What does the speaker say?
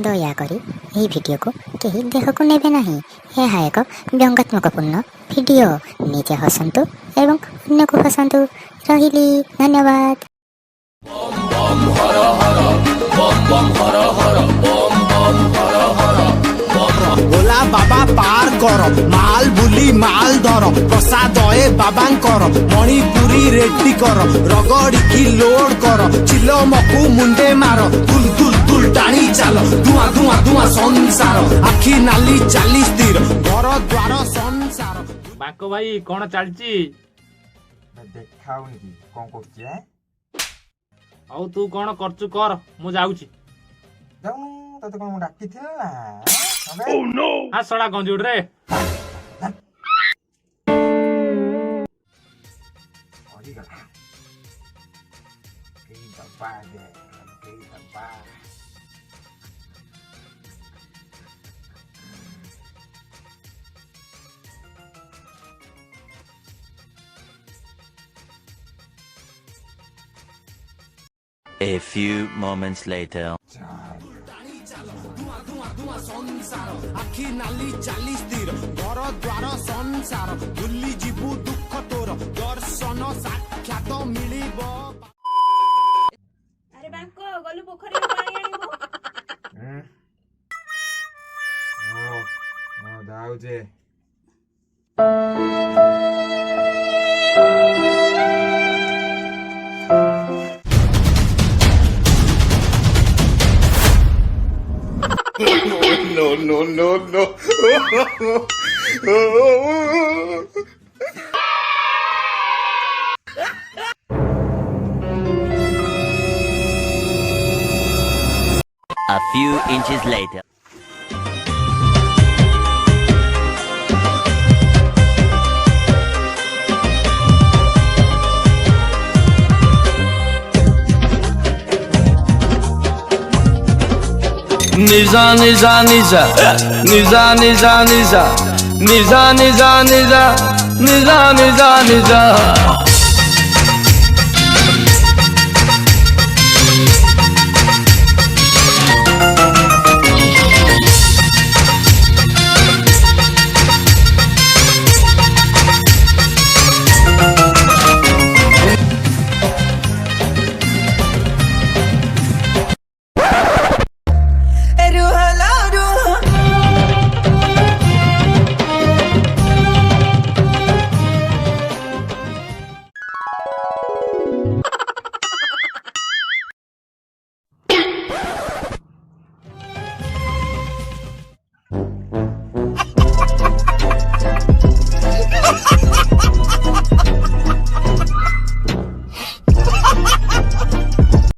ଦୟାକରି ଏହି ଭିଡ଼ିଓକୁ କେହି ଦେହକୁ ନେବେ ନାହିଁ। ଏହା ଏକ ବ୍ୟଙ୍ଗାତ୍ମକପୂର୍ଣ୍ଣ ଭିଡ଼ିଓ। ନିଜେ ହସନ୍ତୁ ଏବଂ ଅନ୍ୟକୁ ହସାନ୍ତୁ। ରହିଲି, ଧନ୍ୟବାଦ। भोला बाबा पार कर माल बुली माल धर प्रसाद ए बाबांकर मणिपुरी रेड्डी कर रगड़ी लोड कर चिलो मकु मुंडे मार दुल दुल दुल टाणी चाल धुआं धुआं धुआं संसार आखि नाली चाली स्थिर घर द्वार संसार। बाको भाई कौन चलची देखाउनी कि कौन करछि ए आउ तू कौन करचु कर मु जाउची जाउनु तते कोन डाकी थिला ना ओह नो आ सडा गंजुड रे ओरी गला केही दबा दे केही दबा A few moments later. आखि नाली चाली स्थिर घर द्वार संसार भूली जीवु दुख तोर दर्शन साक्षात मिलिब। अरे बांको गलु पोखरी में पानी आनिबो ओ जाउजे no. A few inches later. Niza niza niza niza niza niza niza niza niza niza niza niza